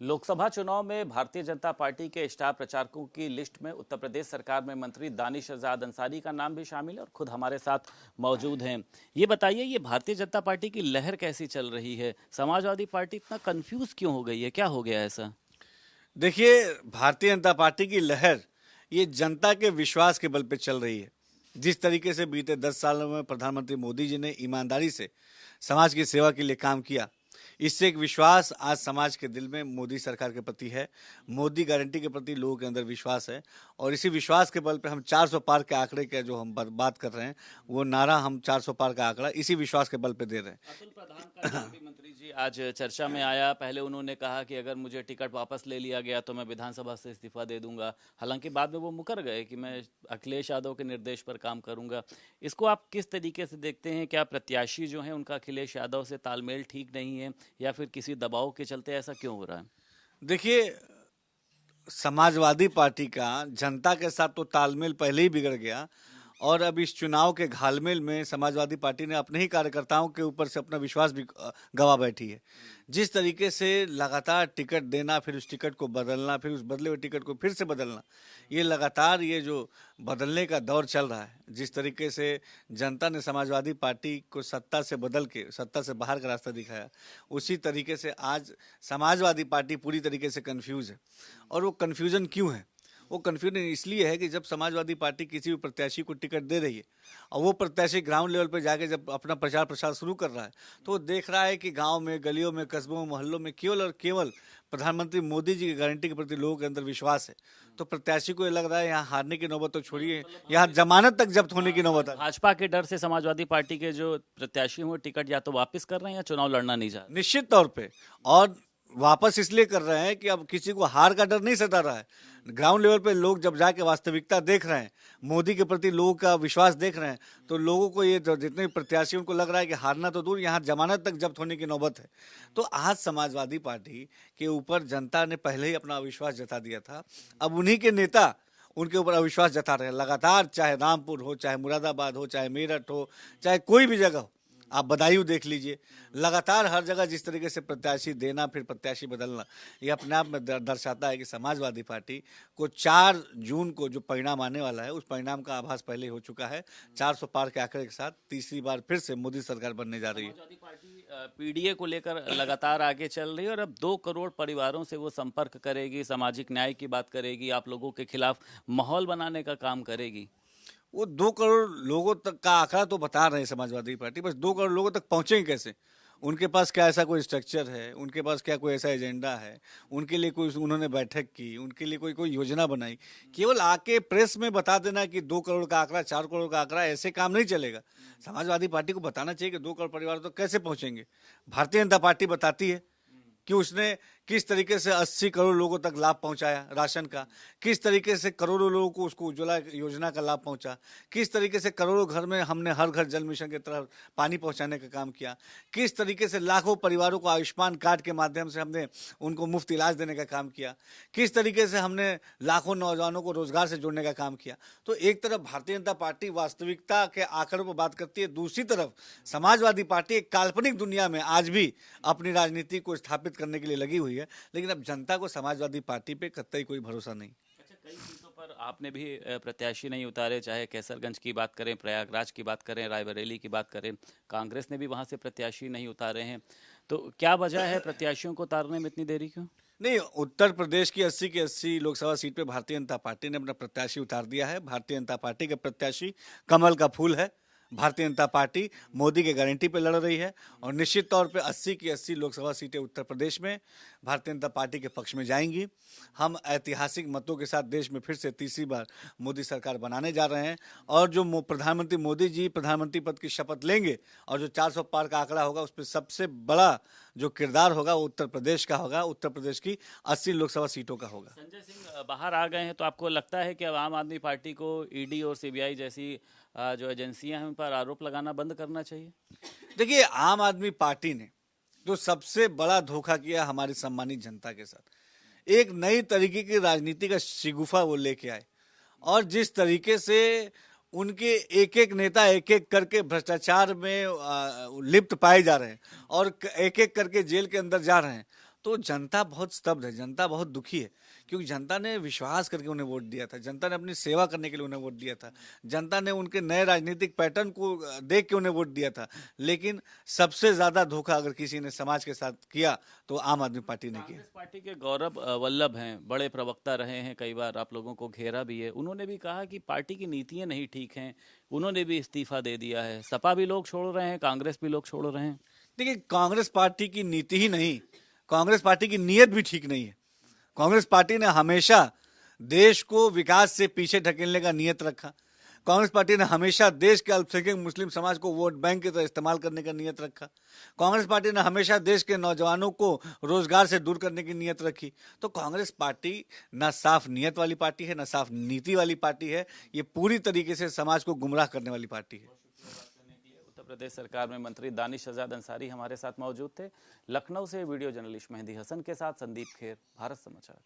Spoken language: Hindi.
लोकसभा चुनाव में भारतीय जनता पार्टी के स्टार प्रचारकों की लिस्ट में उत्तर प्रदेश सरकार में मंत्री दानिश आजाद अंसारी का नाम भी शामिल है और खुद हमारे साथ मौजूद हैं। ये बताइए, ये भारतीय जनता पार्टी की लहर कैसी चल रही है? समाजवादी पार्टी इतना कंफ्यूज क्यों हो गई है? क्या हो गया ऐसा? देखिए, भारतीय जनता पार्टी की लहर ये जनता के विश्वास के बल पे चल रही है। जिस तरीके से बीते 10 सालों में प्रधानमंत्री मोदी जी ने ईमानदारी से समाज की सेवा के लिए काम किया, इससे एक विश्वास आज समाज के दिल में मोदी सरकार के प्रति है। मोदी गारंटी के प्रति लोगों के अंदर विश्वास है और इसी विश्वास के बल पे हम 400 पार के आंकड़े के जो हम बात कर रहे हैं, वो नारा हम 400 पार का आंकड़ा इसी विश्वास के बल पे दे रहे हैं। अतुल प्रधान का नाम भी मंत्री जी आज चर्चा में आया। पहले उन्होंने कहा कि अगर मुझे टिकट वापस ले लिया गया तो मैं विधानसभा से इस्तीफा दे दूंगा। हालांकि बाद में वो मुकर गए कि मैं अखिलेश यादव के निर्देश पर काम करूंगा। इसको आप किस तरीके से देखते हैं? क्या प्रत्याशी जो है उनका अखिलेश यादव से तालमेल ठीक नहीं है या फिर किसी दबाव के चलते ऐसा क्यों हो रहा है? देखिए, समाजवादी पार्टी का जनता के साथ तो तालमेल पहले ही बिगड़ गया और अब इस चुनाव के घालमेल में समाजवादी पार्टी ने अपने ही कार्यकर्ताओं के ऊपर से अपना विश्वास भी गवा बैठी है। जिस तरीके से लगातार टिकट देना, फिर उस टिकट को बदलना, फिर उस बदले हुए टिकट को फिर से बदलना, ये लगातार ये जो बदलने का दौर चल रहा है, जिस तरीके से जनता ने समाजवादी पार्टी को सत्ता से बदल के सत्ता से बाहर का रास्ता दिखाया, उसी तरीके से आज समाजवादी पार्टी पूरी तरीके से कन्फ्यूज है। और वो कन्फ्यूजन क्यों है? वो कन्फ्यूजन इसलिए है कि जब समाजवादी पार्टी किसी भी प्रत्याशी को टिकट दे रही है और वो प्रत्याशी ग्राउंड लेवल पर जाके जब अपना प्रचार प्रसार शुरू कर रहा है, तो वो देख रहा है कि गांव में, गलियों में, कस्बों में, मोहल्लों में केवल और केवल प्रधानमंत्री मोदी जी की गारंटी के प्रति लोगों के अंदर विश्वास है। तो प्रत्याशी को ये लग रहा है यहाँ हारने की नौबत तो छोड़िए, यहाँ जमानत तक जब्त होने की नौबत है। भाजपा के डर से समाजवादी पार्टी के जो प्रत्याशी हैं वो टिकट या तो वापस कर रहे हैं या चुनाव लड़ना नहीं चाह रहे। निश्चित तौर पे, और वापस इसलिए कर रहे हैं कि अब किसी को हार का डर नहीं सता रहा है। ग्राउंड लेवल पे लोग जब जाके वास्तविकता देख रहे हैं, मोदी के प्रति लोगों का विश्वास देख रहे हैं, तो लोगों को ये जितने भी प्रत्याशी उनको लग रहा है कि हारना तो दूर, यहाँ जमानत तक जब्त होने की नौबत है। तो आज समाजवादी पार्टी के ऊपर जनता ने पहले ही अपना अविश्वास जता दिया था। अब उन्हीं के नेता उनके ऊपर अविश्वास जता रहे हैं लगातार, चाहे रामपुर हो, चाहे मुरादाबाद हो, चाहे मेरठ हो, चाहे कोई भी जगह हो। आप बदायूं देख लीजिए, लगातार हर जगह जिस तरीके से प्रत्याशी देना फिर प्रत्याशी बदलना, ये अपने आप में दर्शाता है कि समाजवादी पार्टी को 4 जून को जो परिणाम आने वाला है, उस परिणाम का आभास पहले हो चुका है। 400 पार के आंकड़े के साथ तीसरी बार फिर से मोदी सरकार बनने जा रही है। समाजवादी पार्टी पीडीए को लेकर लगातार आगे चल रही है और अब 2 करोड़ परिवारों से वो संपर्क करेगी, सामाजिक न्याय की बात करेगी, आप लोगों के खिलाफ माहौल बनाने का काम करेगी। वो 2 करोड़ लोगों तक का आंकड़ा तो बता रहे हैं समाजवादी पार्टी, बस 2 करोड़ लोगों तक पहुंचेंगे कैसे? उनके पास क्या ऐसा कोई स्ट्रक्चर है? उनके पास क्या कोई ऐसा एजेंडा है? उनके लिए कोई उन्होंने बैठक की? उनके लिए कोई कोई योजना बनाई? केवल आके प्रेस में बता देना कि 2 करोड़ का आंकड़ा, 4 करोड़ का आंकड़ा, ऐसे काम नहीं चलेगा। समाजवादी पार्टी को बताना चाहिए कि 2 करोड़ परिवार तो कैसे पहुंचेंगे। भारतीय जनता पार्टी बताती है कि उसने किस तरीके से 80 करोड़ लोगों तक लाभ पहुंचाया राशन का, किस तरीके से करोड़ों लोगों को उसको उज्ज्वला योजना का लाभ पहुंचा, किस तरीके से करोड़ों घर में हमने हर घर जल मिशन की तरह पानी पहुंचाने का काम किया, किस तरीके से लाखों परिवारों को आयुष्मान कार्ड के माध्यम से हमने उनको मुफ्त इलाज देने का काम किया, किस तरीके से हमने लाखों नौजवानों को रोजगार से जोड़ने का काम किया। तो एक तरफ भारतीय जनता पार्टी वास्तविकता के आंकड़ों पर बात करती है, दूसरी तरफ समाजवादी पार्टी एक काल्पनिक दुनिया में आज भी अपनी राजनीति को स्थापित करने के लिए लगी हुई है। लेकिन अब जनता को समाजवादी पार्टी पे कतई कोई भरोसा नहीं। अच्छा, कई सीटों पर आपने भी प्रत्याशी नहीं उतारे, चाहे कैसरगंज की बात करें, प्रयागराज की बात करें, रायबरेली की बात करें, कांग्रेस ने भी वहां से प्रत्याशी नहीं उतारे हैं। तो क्या वजह है प्रत्याशियों को उतारने में इतनी देरी क्यों? नहीं, उत्तर प्रदेश की 80 की 80 लोकसभा सीट पे भारतीय जनता पार्टी ने अपना प्रत्याशी उतार दिया है। भारतीय जनता पार्टी के प्रत्याशी कमल का फूल है। भारतीय जनता पार्टी मोदी के गारंटी पे लड़ रही है और निश्चित तौर पे 80 की 80 लोकसभा सीटें उत्तर प्रदेश में भारतीय जनता पार्टी के पक्ष में जाएंगी। हम ऐतिहासिक मतों के साथ देश में फिर से तीसरी बार मोदी सरकार बनाने जा रहे हैं और जो प्रधानमंत्री मोदी जी प्रधानमंत्री पद की शपथ लेंगे और जो 400 पार का आंकड़ा होगा, उस पर सबसे बड़ा जो किरदार होगा वो उत्तर प्रदेश का होगा। उत्तर प्रदेश की 80 लोकसभा सीटों का होगा। संजय सिंह बाहर आ गए हैं, तो आपको लगता है कि अब आम आदमी पार्टी को ईडी और सीबीआई जैसी जो एजेंसियां हैं उन पर आरोप लगाना बंद करना चाहिए? देखिए, आम आदमी पार्टी ने जो सबसे बड़ा धोखा किया हमारी सम्मानित जनता के साथ, एक नई तरीके की राजनीति का शिगुफा वो लेके आए और जिस तरीके से उनके एक एक नेता एक एक करके भ्रष्टाचार में लिप्त पाए जा रहे हैं और एक एक करके जेल के अंदर जा रहे हैं, तो जनता बहुत स्तब्ध है, जनता बहुत दुखी है, क्योंकि जनता ने विश्वास करके उन्हें वोट दिया था, जनता ने अपनी सेवा करने के लिए उन्हें वोट दिया था, जनता ने उनके नए राजनीतिक पैटर्न को देख के उन्हें वोट दिया था। लेकिन सबसे ज्यादा धोखा अगर किसी ने समाज के साथ किया तो आम आदमी पार्टी ने किया। कांग्रेस पार्टी के गौरव वल्लभ हैं, बड़े प्रवक्ता रहे हैं, कई बार आप लोगों को घेरा भी है। उन्होंने भी कहा कि पार्टी की नीतियां नहीं ठीक हैं, उन्होंने भी इस्तीफा दे दिया है। सपा भी लोग छोड़ रहे हैं, कांग्रेस भी लोग छोड़ रहे हैं। देखिए, कांग्रेस पार्टी की नीति ही नहीं, कांग्रेस पार्टी की नीयत भी ठीक नहीं है। कांग्रेस पार्टी ने हमेशा देश को विकास से पीछे ढकेलने का नियत रखा। कांग्रेस पार्टी ने हमेशा देश के अल्पसंख्यक मुस्लिम समाज को वोट बैंक की तरह इस्तेमाल करने का नियत रखा। कांग्रेस पार्टी ने हमेशा देश के नौजवानों को रोजगार से दूर करने की नियत रखी। तो कांग्रेस पार्टी ना साफ नियत वाली पार्टी है, ना साफ नीति वाली पार्टी है, ये पूरी तरीके से समाज को गुमराह करने वाली पार्टी है। उत्तर प्रदेश सरकार में मंत्री दानिश आजाद अंसारी हमारे साथ मौजूद थे। लखनऊ से वीडियो जर्नलिस्ट मेहंदी हसन के साथ संदीप खेर, भारत समाचार।